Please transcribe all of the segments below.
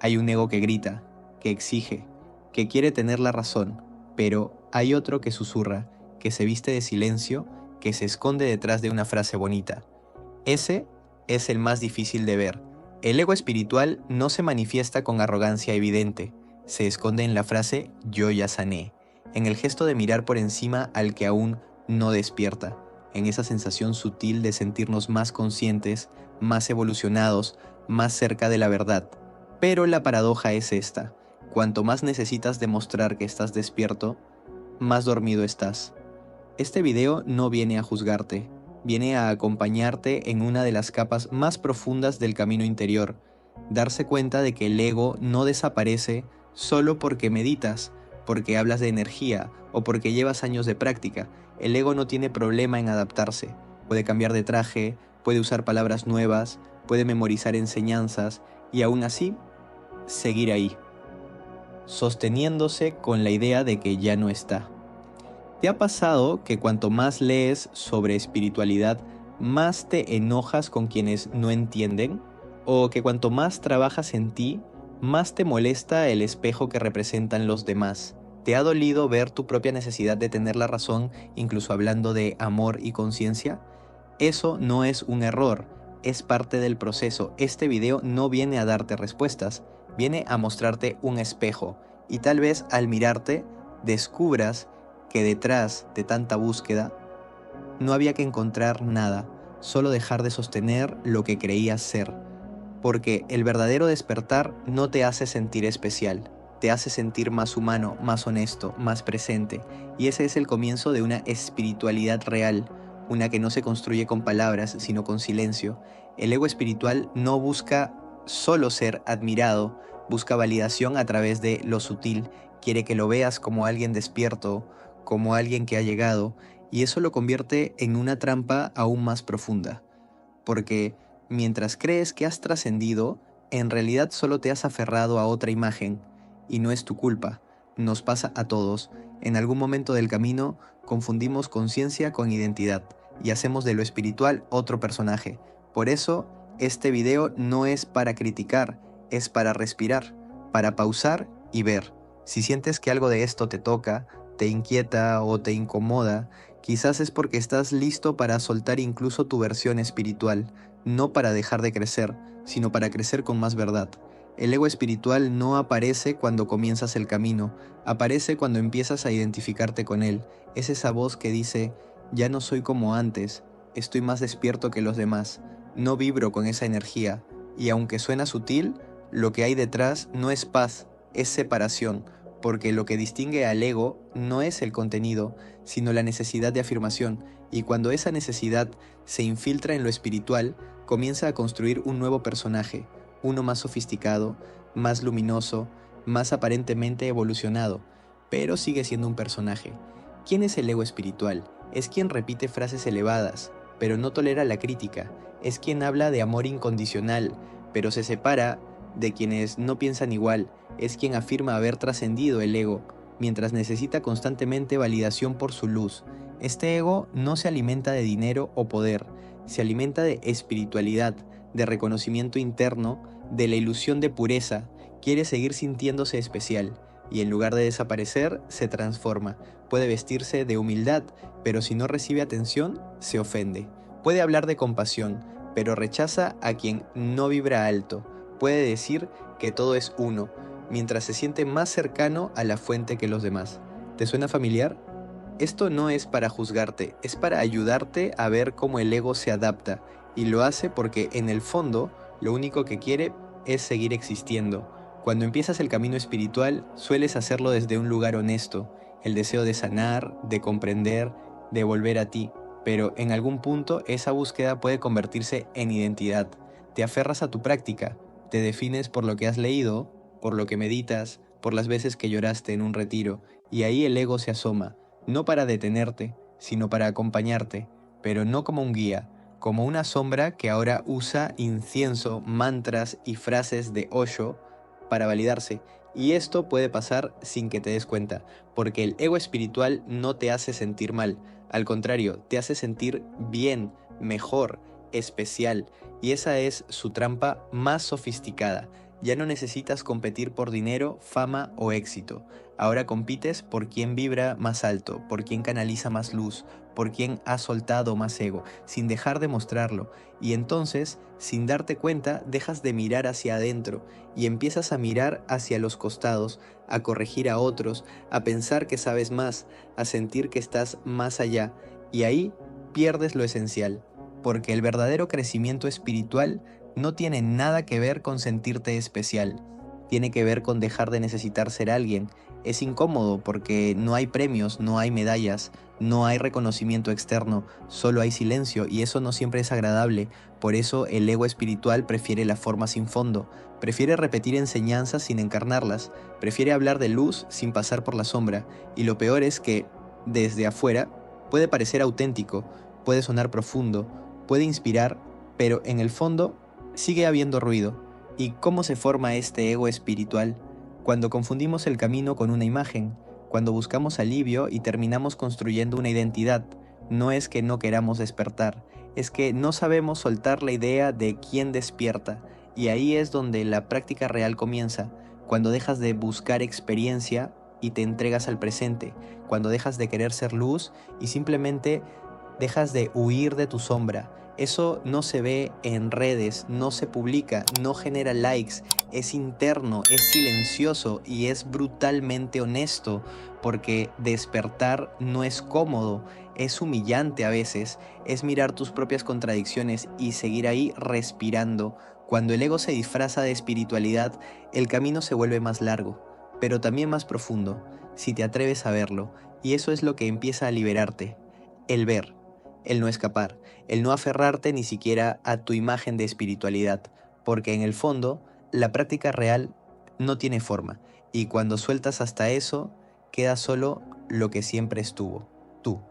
Hay un ego que grita, que exige, que quiere tener la razón, pero hay otro que susurra, que se viste de silencio, que se esconde detrás de una frase bonita. Ese es el más difícil de ver. El ego espiritual no se manifiesta con arrogancia evidente, se esconde en la frase yo ya sané, en el gesto de mirar por encima al que aún no despierta, en esa sensación sutil de sentirnos más conscientes, más evolucionados, más cerca de la verdad. Pero la paradoja es esta: cuanto más necesitas demostrar que estás despierto, más dormido estás. Este video no viene a juzgarte, viene a acompañarte en una de las capas más profundas del camino interior, darse cuenta de que el ego no desaparece solo porque meditas, porque hablas de energía o porque llevas años de práctica. El ego no tiene problema en adaptarse, puede cambiar de traje, puede usar palabras nuevas, puede memorizar enseñanzas y aún así seguir ahí, sosteniéndose con la idea de que ya no está. ¿Te ha pasado que cuanto más lees sobre espiritualidad, más te enojas con quienes no entienden? ¿O que cuanto más trabajas en ti, más te molesta el espejo que representan los demás? ¿Te ha dolido ver tu propia necesidad de tener la razón, incluso hablando de amor y conciencia? Eso no es un error, es parte del proceso. Este video no viene a darte respuestas, viene a mostrarte un espejo, y tal vez al mirarte descubras que detrás de tanta búsqueda no había que encontrar nada, solo dejar de sostener lo que creías ser. Porque el verdadero despertar no te hace sentir especial, te hace sentir más humano, más honesto, más presente. Y ese es el comienzo de una espiritualidad real, una que no se construye con palabras, sino con silencio. El ego espiritual no busca solo ser admirado, busca validación a través de lo sutil. Quiere que lo veas como alguien despierto, como alguien que ha llegado, y eso lo convierte en una trampa aún más profunda. Porque mientras crees que has trascendido, en realidad solo te has aferrado a otra imagen, y no es tu culpa. Nos pasa a todos. En algún momento del camino confundimos conciencia con identidad y hacemos de lo espiritual otro personaje. Por eso, este video no es para criticar, es para respirar, para pausar y ver. Si sientes que algo de esto te toca, te inquieta o te incomoda, quizás es porque estás listo para soltar incluso tu versión espiritual, no para dejar de crecer, sino para crecer con más verdad. El ego espiritual no aparece cuando comienzas el camino, aparece cuando empiezas a identificarte con él. Es esa voz que dice, ya no soy como antes, estoy más despierto que los demás, no vibro con esa energía, y aunque suena sutil, lo que hay detrás no es paz, es separación, porque lo que distingue al ego no es el contenido, sino la necesidad de afirmación, y cuando esa necesidad se infiltra en lo espiritual, comienza a construir un nuevo personaje, uno más sofisticado, más luminoso, más aparentemente evolucionado, pero sigue siendo un personaje. ¿Quién es el ego espiritual? Es quien repite frases elevadas, pero no tolera la crítica, es quien habla de amor incondicional, pero se separa de quienes no piensan igual, es quien afirma haber trascendido el ego, mientras necesita constantemente validación por su luz. Este ego no se alimenta de dinero o poder, se alimenta de espiritualidad, de reconocimiento interno, de la ilusión de pureza. Quiere seguir sintiéndose especial, y en lugar de desaparecer, se transforma. Puede vestirse de humildad, pero si no recibe atención, se ofende. Puede hablar de compasión, pero rechaza a quien no vibra alto. Puede decir que todo es uno, mientras se siente más cercano a la fuente que los demás. ¿Te suena familiar? Esto no es para juzgarte, es para ayudarte a ver cómo el ego se adapta, y lo hace porque en el fondo lo único que quiere es seguir existiendo. Cuando empiezas el camino espiritual, sueles hacerlo desde un lugar honesto, el deseo de sanar, de comprender, de volver a ti, pero en algún punto esa búsqueda puede convertirse en identidad. Te aferras a tu práctica, te defines por lo que has leído, por lo que meditas, por las veces que lloraste en un retiro, y ahí el ego se asoma, no para detenerte, sino para acompañarte, pero no como un guía, como una sombra que ahora usa incienso, mantras y frases de Osho para validarse. Y esto puede pasar sin que te des cuenta, porque el ego espiritual no te hace sentir mal, al contrario, te hace sentir bien, mejor, especial, y esa es su trampa más sofisticada. Ya no necesitas competir por dinero, fama o éxito. Ahora compites por quién vibra más alto, por quién canaliza más luz, por quién ha soltado más ego, sin dejar de mostrarlo. Y entonces, sin darte cuenta, dejas de mirar hacia adentro y empiezas a mirar hacia los costados, a corregir a otros, a pensar que sabes más, a sentir que estás más allá. Y ahí pierdes lo esencial, porque el verdadero crecimiento espiritual no tiene nada que ver con sentirte especial. Tiene que ver con dejar de necesitar ser alguien. Es incómodo porque no hay premios, no hay medallas, no hay reconocimiento externo, solo hay silencio y eso no siempre es agradable. Por eso el ego espiritual prefiere la forma sin fondo, prefiere repetir enseñanzas sin encarnarlas, prefiere hablar de luz sin pasar por la sombra. Y lo peor es que, desde afuera, puede parecer auténtico, puede sonar profundo, puede inspirar, pero en el fondo sigue habiendo ruido. ¿Y cómo se forma este ego espiritual? Cuando confundimos el camino con una imagen, cuando buscamos alivio y terminamos construyendo una identidad. No es que no queramos despertar, es que no sabemos soltar la idea de quién despierta. Y ahí es donde la práctica real comienza, cuando dejas de buscar experiencia y te entregas al presente, cuando dejas de querer ser luz y simplemente dejas de huir de tu sombra. Eso no se ve en redes, no se publica, no genera likes, es interno, es silencioso y es brutalmente honesto, porque despertar no es cómodo, es humillante a veces, es mirar tus propias contradicciones y seguir ahí respirando. Cuando el ego se disfraza de espiritualidad, el camino se vuelve más largo, pero también más profundo, si te atreves a verlo, y eso es lo que empieza a liberarte, el ver, el no escapar, el no aferrarte ni siquiera a tu imagen de espiritualidad, porque en el fondo la práctica real no tiene forma, y cuando sueltas hasta eso, queda solo lo que siempre estuvo, tú,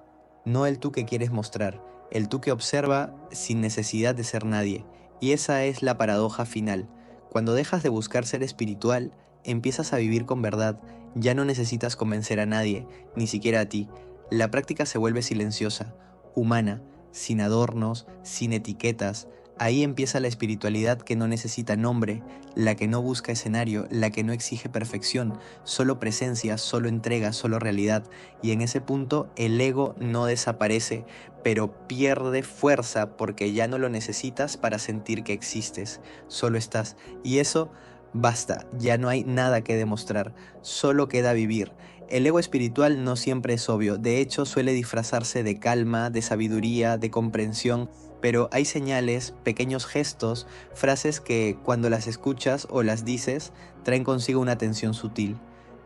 no el tú que quieres mostrar, el tú que observa sin necesidad de ser nadie, y esa es la paradoja final. Cuando dejas de buscar ser espiritual, empiezas a vivir con verdad, ya no necesitas convencer a nadie, ni siquiera a ti. La práctica se vuelve silenciosa, humana, sin adornos, sin etiquetas. Ahí empieza la espiritualidad que no necesita nombre, la que no busca escenario, la que no exige perfección, solo presencia, solo entrega, solo realidad. Y en ese punto el ego no desaparece, pero pierde fuerza porque ya no lo necesitas para sentir que existes, solo estás. Y eso basta, ya no hay nada que demostrar, solo queda vivir. El ego espiritual no siempre es obvio, de hecho suele disfrazarse de calma, de sabiduría, de comprensión, pero hay señales, pequeños gestos, frases que cuando las escuchas o las dices traen consigo una tensión sutil.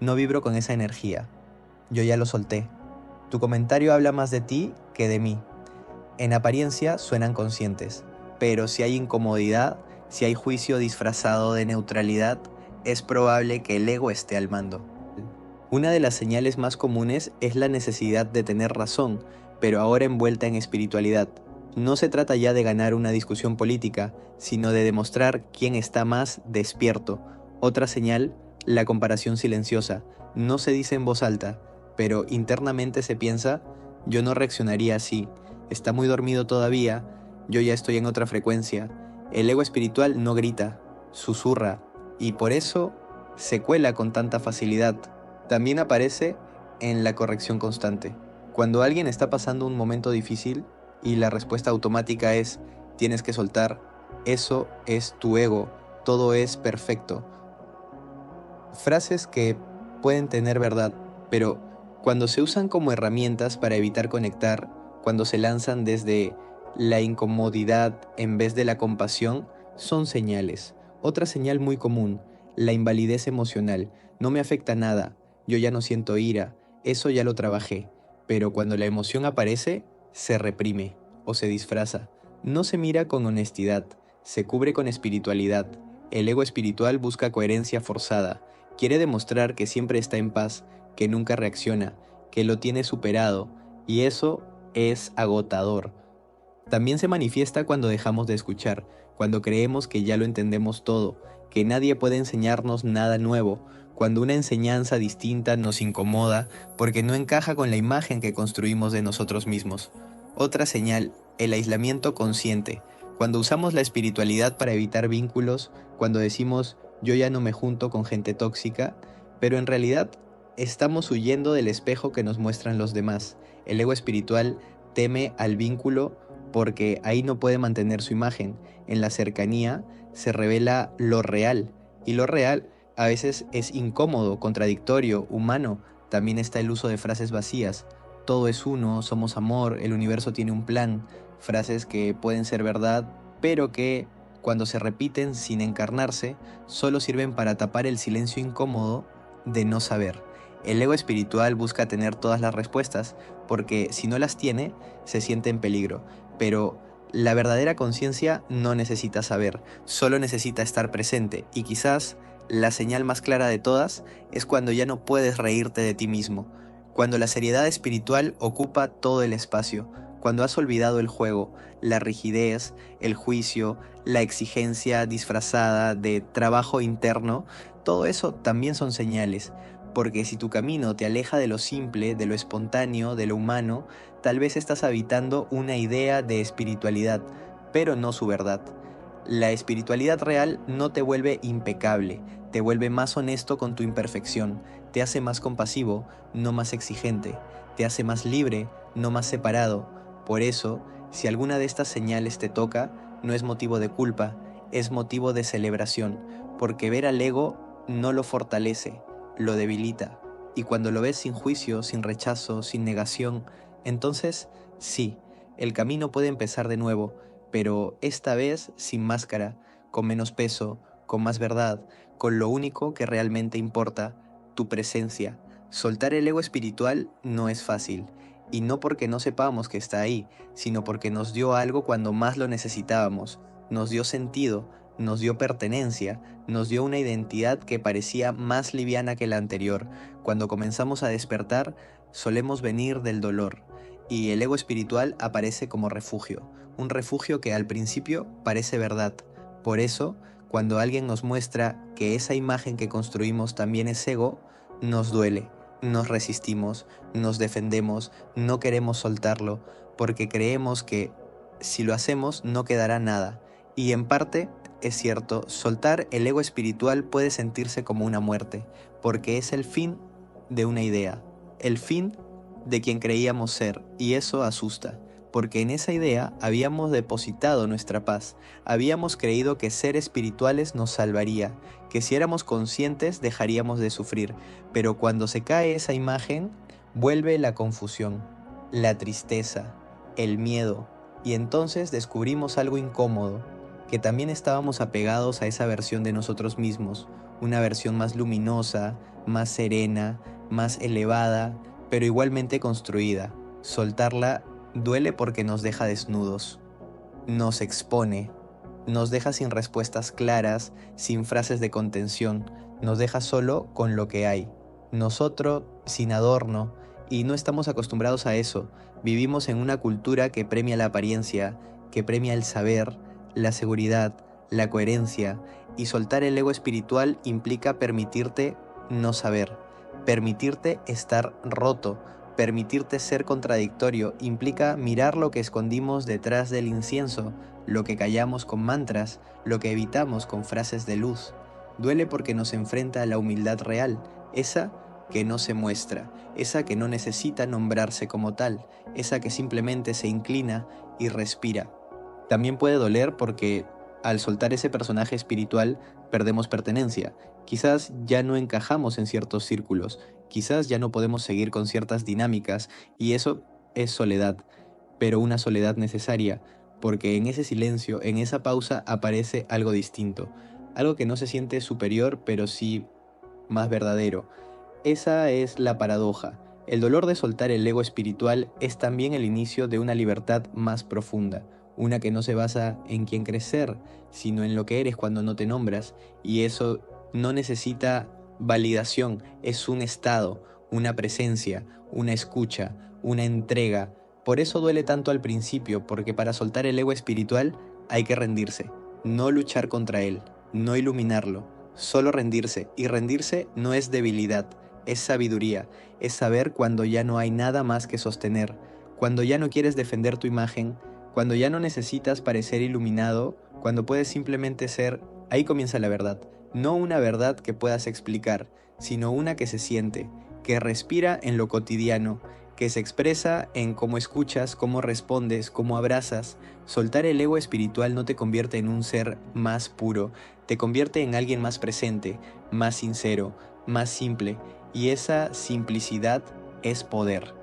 No vibro con esa energía. Yo ya lo solté. Tu comentario habla más de ti que de mí. En apariencia suenan conscientes, pero si hay incomodidad, si hay juicio disfrazado de neutralidad, es probable que el ego esté al mando. Una de las señales más comunes es la necesidad de tener razón, pero ahora envuelta en espiritualidad. No se trata ya de ganar una discusión política, sino de demostrar quién está más despierto. Otra señal, la comparación silenciosa. No se dice en voz alta, pero internamente se piensa, yo no reaccionaría así, está muy dormido todavía, yo ya estoy en otra frecuencia. El ego espiritual no grita, susurra, y por eso se cuela con tanta facilidad. También aparece en la corrección constante. Cuando alguien está pasando un momento difícil y la respuesta automática es tienes que soltar, eso es tu ego, todo es perfecto. Frases que pueden tener verdad, pero cuando se usan como herramientas para evitar conectar, cuando se lanzan desde la incomodidad en vez de la compasión, son señales. Otra señal muy común, la invalidez emocional. No me afecta nada, yo ya no siento ira, eso ya lo trabajé. Pero cuando la emoción aparece, se reprime o se disfraza. No se mira con honestidad, se cubre con espiritualidad. El ego espiritual busca coherencia forzada. Quiere demostrar que siempre está en paz, que nunca reacciona, que lo tiene superado, y eso es agotador. También se manifiesta cuando dejamos de escuchar, cuando creemos que ya lo entendemos todo, que nadie puede enseñarnos nada nuevo, cuando una enseñanza distinta nos incomoda porque no encaja con la imagen que construimos de nosotros mismos. Otra señal, el aislamiento consciente, cuando usamos la espiritualidad para evitar vínculos, cuando decimos yo ya no me junto con gente tóxica, pero en realidad estamos huyendo del espejo que nos muestran los demás. El ego espiritual teme al vínculo porque ahí no puede mantener su imagen. En la cercanía se revela lo real, y lo real a veces es incómodo, contradictorio, humano. También está el uso de frases vacías. Todo es uno, somos amor, el universo tiene un plan. Frases que pueden ser verdad, pero que, cuando se repiten sin encarnarse, solo sirven para tapar el silencio incómodo de no saber. El ego espiritual busca tener todas las respuestas, porque si no las tiene, se siente en peligro. Pero la verdadera conciencia no necesita saber, solo necesita estar presente, y quizás la señal más clara de todas es cuando ya no puedes reírte de ti mismo, cuando la seriedad espiritual ocupa todo el espacio, cuando has olvidado el juego, la rigidez, el juicio, la exigencia disfrazada de trabajo interno. Todo eso también son señales, porque si tu camino te aleja de lo simple, de lo espontáneo, de lo humano, tal vez estás habitando una idea de espiritualidad, pero no su verdad. La espiritualidad real no te vuelve impecable, te vuelve más honesto con tu imperfección, te hace más compasivo, no más exigente, te hace más libre, no más separado. Por eso, si alguna de estas señales te toca, no es motivo de culpa, es motivo de celebración, porque ver al ego no lo fortalece, lo debilita. Y cuando lo ves sin juicio, sin rechazo, sin negación, entonces sí, el camino puede empezar de nuevo, pero esta vez sin máscara, con menos peso, con más verdad, con lo único que realmente importa, tu presencia. Soltar el ego espiritual no es fácil, y no porque no sepamos que está ahí, sino porque nos dio algo cuando más lo necesitábamos, nos dio sentido, nos dio pertenencia, nos dio una identidad que parecía más liviana que la anterior. Cuando comenzamos a despertar, solemos venir del dolor, y el ego espiritual aparece como refugio, un refugio que al principio parece verdad. Por eso, cuando alguien nos muestra que esa imagen que construimos también es ego, nos duele, nos resistimos, nos defendemos, no queremos soltarlo, porque creemos que si lo hacemos no quedará nada. Y en parte es cierto, soltar el ego espiritual puede sentirse como una muerte, porque es el fin de una idea, el fin de quien creíamos ser, y eso asusta, porque en esa idea habíamos depositado nuestra paz, habíamos creído que ser espirituales nos salvaría, que si éramos conscientes dejaríamos de sufrir, pero cuando se cae esa imagen, vuelve la confusión, la tristeza, el miedo, y entonces descubrimos algo incómodo, que también estábamos apegados a esa versión de nosotros mismos, una versión más luminosa, más serena, más elevada, pero igualmente construida. Soltarla duele porque nos deja desnudos, nos expone, nos deja sin respuestas claras, sin frases de contención, nos deja solo con lo que hay. Nosotros sin adorno, y no estamos acostumbrados a eso. Vivimos en una cultura que premia la apariencia, que premia el saber, la seguridad, la coherencia, y soltar el ego espiritual implica permitirte no saber, permitirte estar roto, permitirte ser contradictorio, implica mirar lo que escondimos detrás del incienso, lo que callamos con mantras, lo que evitamos con frases de luz. Duele porque nos enfrenta a la humildad real, esa que no se muestra, esa que no necesita nombrarse como tal, esa que simplemente se inclina y respira. También puede doler porque al soltar ese personaje espiritual perdemos pertenencia. Quizás ya no encajamos en ciertos círculos, quizás ya no podemos seguir con ciertas dinámicas, y eso es soledad, pero una soledad necesaria, porque en ese silencio, en esa pausa aparece algo distinto, algo que no se siente superior, pero sí más verdadero. Esa es la paradoja. El dolor de soltar el ego espiritual es también el inicio de una libertad más profunda, una que no se basa en quién crecer, sino en lo que eres cuando no te nombras, y eso no necesita validación, es un estado, una presencia, una escucha, una entrega. Por eso duele tanto al principio, porque para soltar el ego espiritual hay que rendirse, no luchar contra él, no iluminarlo, solo rendirse, y rendirse no es debilidad, es sabiduría, es saber cuando ya no hay nada más que sostener, cuando ya no quieres defender tu imagen, cuando ya no necesitas parecer iluminado, cuando puedes simplemente ser. Ahí comienza la verdad, no una verdad que puedas explicar, sino una que se siente, que respira en lo cotidiano, que se expresa en cómo escuchas, cómo respondes, cómo abrazas. Soltar el ego espiritual no te convierte en un ser más puro, te convierte en alguien más presente, más sincero, más simple, y esa simplicidad es poder,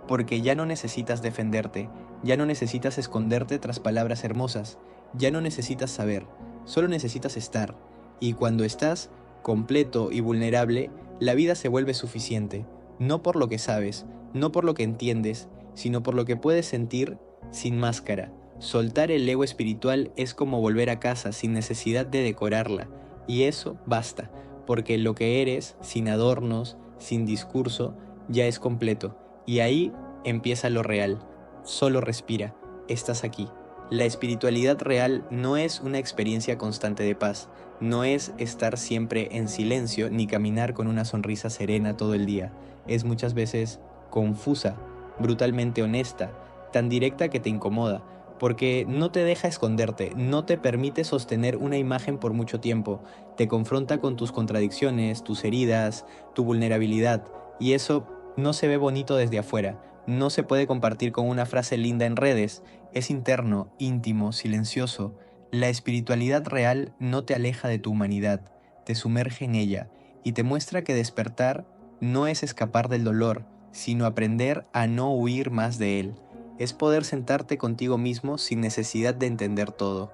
porque ya no necesitas defenderte, ya no necesitas esconderte tras palabras hermosas, ya no necesitas saber, solo necesitas estar, y cuando estás completo y vulnerable, la vida se vuelve suficiente, no por lo que sabes, no por lo que entiendes, sino por lo que puedes sentir sin máscara. Soltar el ego espiritual es como volver a casa sin necesidad de decorarla, y eso basta, porque lo que eres, sin adornos, sin discurso, ya es completo, y ahí empieza lo real. Solo respira, estás aquí. La espiritualidad real no es una experiencia constante de paz, no es estar siempre en silencio ni caminar con una sonrisa serena todo el día. Es muchas veces confusa, brutalmente honesta, tan directa que te incomoda, porque no te deja esconderte, no te permite sostener una imagen por mucho tiempo, te confronta con tus contradicciones, tus heridas, tu vulnerabilidad, y eso no se ve bonito desde afuera, no se puede compartir con una frase linda en redes, es interno, íntimo, silencioso. La espiritualidad real no te aleja de tu humanidad, te sumerge en ella y te muestra que despertar no es escapar del dolor, sino aprender a no huir más de él. Es poder sentarte contigo mismo sin necesidad de entender todo.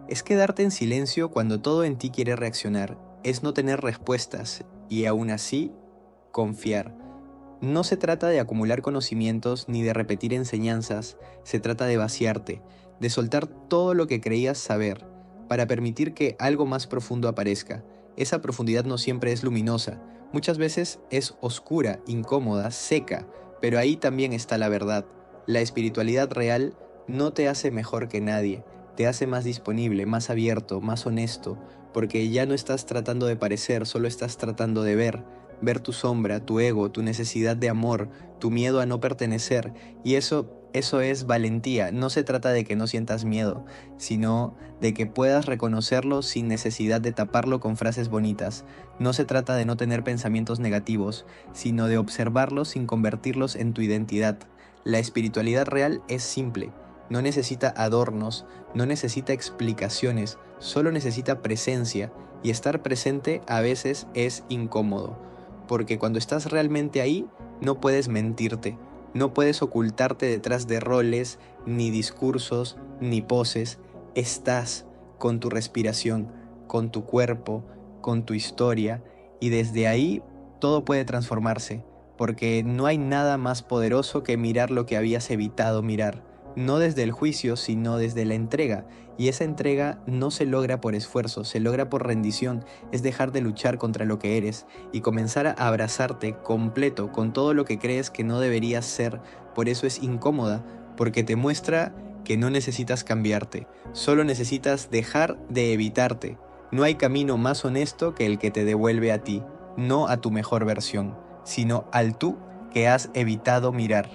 Es quedarte en silencio cuando todo en ti quiere reaccionar. Es no tener respuestas y aún así confiar. No se trata de acumular conocimientos ni de repetir enseñanzas, se trata de vaciarte, de soltar todo lo que creías saber, para permitir que algo más profundo aparezca. Esa profundidad no siempre es luminosa, muchas veces es oscura, incómoda, seca, pero ahí también está la verdad. La espiritualidad real no te hace mejor que nadie, te hace más disponible, más abierto, más honesto, porque ya no estás tratando de parecer, solo estás tratando de ver tu sombra, tu ego, tu necesidad de amor, tu miedo a no pertenecer. Y eso es valentía. No se trata de que no sientas miedo, sino de que puedas reconocerlo sin necesidad de taparlo con frases bonitas. No se trata de no tener pensamientos negativos, sino de observarlos sin convertirlos en tu identidad. La espiritualidad real es simple. No necesita adornos, no necesita explicaciones, solo necesita presencia, y estar presente a veces es incómodo porque cuando estás realmente ahí, no puedes mentirte, no puedes ocultarte detrás de roles, ni discursos, ni poses. Estás con tu respiración, con tu cuerpo, con tu historia, y desde ahí todo puede transformarse, porque no hay nada más poderoso que mirar lo que habías evitado mirar, no desde el juicio, sino desde la entrega, y esa entrega no se logra por esfuerzo, se logra por rendición, es dejar de luchar contra lo que eres y comenzar a abrazarte completo con todo lo que crees que no deberías ser. Por eso es incómoda, porque te muestra que no necesitas cambiarte, solo necesitas dejar de evitarte. No hay camino más honesto que el que te devuelve a ti, no a tu mejor versión, sino al tú que has evitado mirar.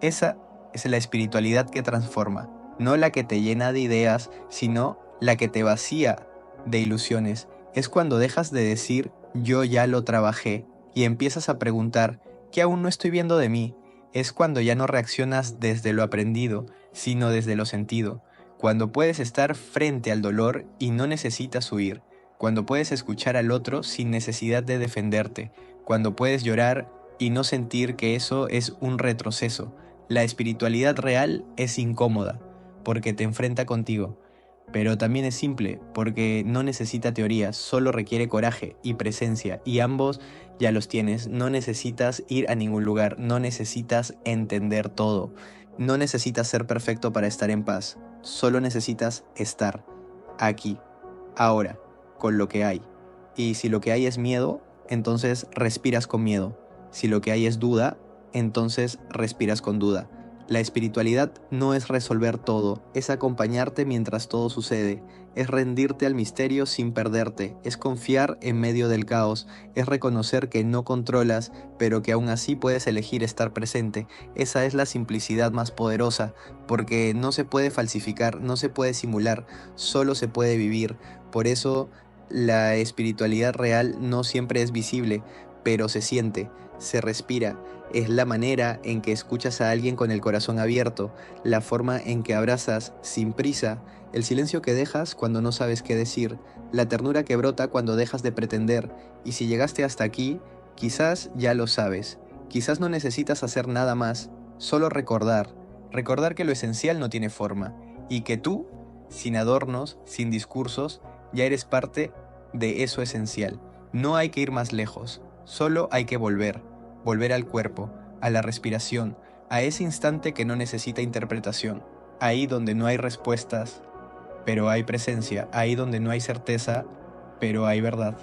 Esa es la espiritualidad que transforma, no la que te llena de ideas, sino la que te vacía de ilusiones. Es cuando dejas de decir yo ya lo trabajé y empiezas a preguntar ¿qué aún no estoy viendo de mí? Es cuando ya no reaccionas desde lo aprendido, sino desde lo sentido. Cuando puedes estar frente al dolor y no necesitas huir. Cuando puedes escuchar al otro sin necesidad de defenderte. Cuando puedes llorar y no sentir que eso es un retroceso. La espiritualidad real es incómoda, porque te enfrenta contigo, pero también es simple, porque no necesita teorías, solo requiere coraje y presencia, y ambos ya los tienes. No necesitas ir a ningún lugar, no necesitas entender todo, no necesitas ser perfecto para estar en paz, solo necesitas estar aquí, ahora, con lo que hay. Y si lo que hay es miedo, entonces respiras con miedo. Si lo que hay es duda, entonces respiras con duda. La espiritualidad no es resolver todo, es acompañarte mientras todo sucede, es rendirte al misterio sin perderte, es confiar en medio del caos, es reconocer que no controlas, pero que aún así puedes elegir estar presente. Esa es la simplicidad más poderosa, porque no se puede falsificar, no se puede simular, solo se puede vivir. Por eso La espiritualidad real no siempre es visible, pero se siente, se respira. Es la manera en que escuchas a alguien con el corazón abierto, la forma en que abrazas sin prisa, el silencio que dejas cuando no sabes qué decir, la ternura que brota cuando dejas de pretender. Y si llegaste hasta aquí, quizás ya lo sabes. Quizás no necesitas hacer nada más, solo recordar. Recordar que lo esencial no tiene forma y que tú, sin adornos, sin discursos, ya eres parte de eso esencial. No hay que ir más lejos, solo hay que volver, volver al cuerpo, a la respiración, a ese instante que no necesita interpretación, ahí donde no hay respuestas, pero hay presencia, ahí donde no hay certeza, pero hay verdad.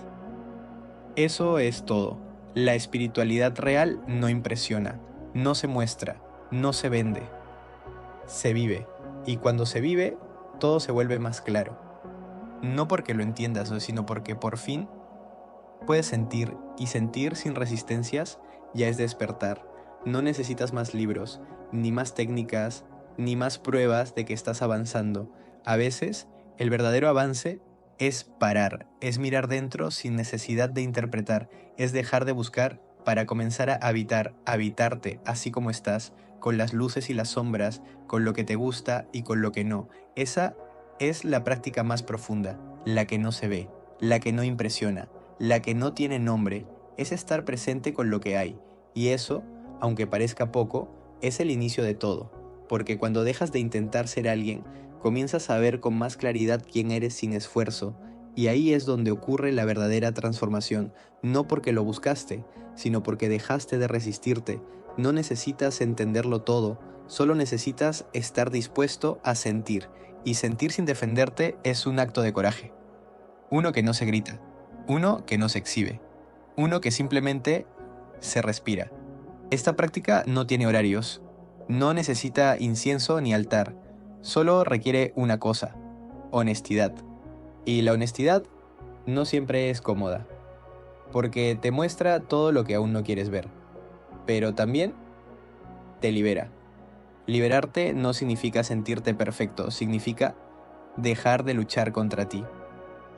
Eso es todo. La espiritualidad real no impresiona, no se muestra, no se vende, se vive. Y cuando se vive, todo se vuelve más claro. No porque lo entiendas, sino porque por fin puedes sentir, y sentir sin resistencias ya es despertar. No necesitas más libros, ni más técnicas, ni más pruebas de que estás avanzando. A veces, el verdadero avance es parar, es mirar dentro sin necesidad de interpretar, es dejar de buscar para comenzar a habitar, habitarte así como estás, con las luces y las sombras, con lo que te gusta y con lo que no. Esa es la práctica más profunda, la que no se ve, la que no impresiona, la que no tiene nombre, es estar presente con lo que hay. Y eso, aunque parezca poco, es el inicio de todo. Porque cuando dejas de intentar ser alguien, comienzas a ver con más claridad quién eres sin esfuerzo. Y ahí es donde ocurre la verdadera transformación, no porque lo buscaste, sino porque dejaste de resistirte. No necesitas entenderlo todo, solo necesitas estar dispuesto a sentir. Y sentir sin defenderte es un acto de coraje. Uno que no se grita, uno que no se exhibe, uno que simplemente se respira. Esta práctica no tiene horarios, no necesita incienso ni altar, solo requiere una cosa: honestidad. Y la honestidad no siempre es cómoda, porque te muestra todo lo que aún no quieres ver, pero también te libera. Liberarte no significa sentirte perfecto, significa dejar de luchar contra ti.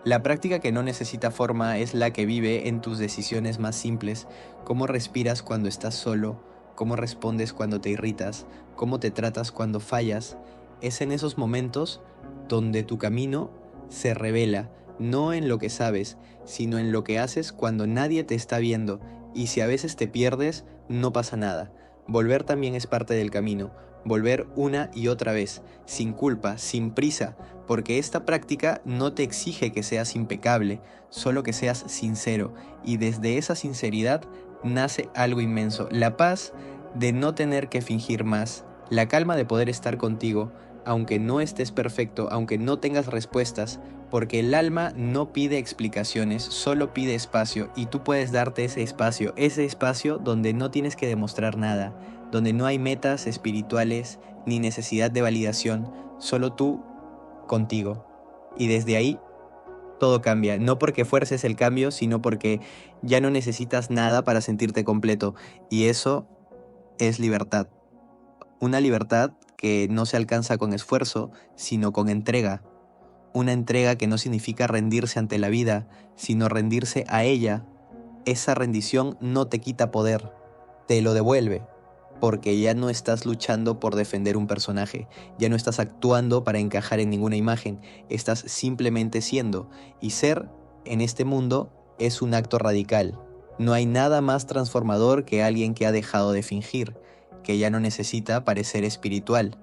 La práctica que no necesita forma es la que vive en tus decisiones más simples: cómo respiras cuando estás solo, cómo respondes cuando te irritas, cómo te tratas cuando fallas. Es en esos momentos donde tu camino se revela, no en lo que sabes, sino en lo que haces cuando nadie te está viendo. Y si a veces te pierdes, no pasa nada. Volver también es parte del camino, volver una y otra vez, sin culpa, sin prisa, porque esta práctica no te exige que seas impecable, solo que seas sincero, y desde esa sinceridad nace algo inmenso: la paz de no tener que fingir más, la calma de poder estar contigo, aunque no estés perfecto, aunque no tengas respuestas, porque el alma no pide explicaciones, solo pide espacio, y tú puedes darte ese espacio donde no tienes que demostrar nada, donde no hay metas espirituales ni necesidad de validación, solo tú contigo. Y desde ahí todo cambia, no porque fuerces el cambio, sino porque ya no necesitas nada para sentirte completo. Y eso es libertad. Una libertad que no se alcanza con esfuerzo, sino con entrega. Una entrega que no significa rendirse ante la vida, sino rendirse a ella. Esa rendición no te quita poder, te lo devuelve, porque ya no estás luchando por defender un personaje, ya no estás actuando para encajar en ninguna imagen, estás simplemente siendo. Y ser en este mundo es un acto radical. No hay nada más transformador que alguien que ha dejado de fingir, que ya no necesita parecer espiritual,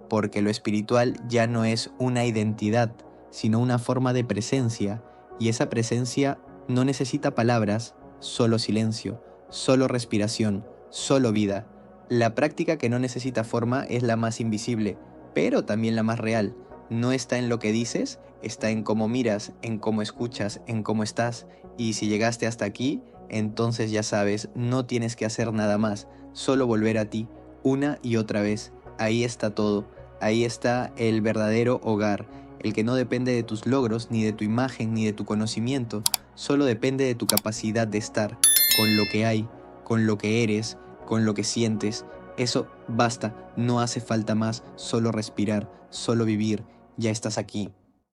porque lo espiritual ya no es una identidad, sino una forma de presencia, y esa presencia no necesita palabras, solo silencio, solo respiración, solo vida. La práctica que no necesita forma es la más invisible, pero también la más real. No está en lo que dices, está en cómo miras, en cómo escuchas, en cómo estás. Y si llegaste hasta aquí, entonces ya sabes, no tienes que hacer nada más, solo volver a ti, una y otra vez. Ahí está todo, ahí está el verdadero hogar, el que no depende de tus logros, ni de tu imagen, ni de tu conocimiento, solo depende de tu capacidad de estar con lo que hay, con lo que eres, con lo que sientes. Eso basta, no hace falta más, solo respirar, solo vivir, ya estás aquí.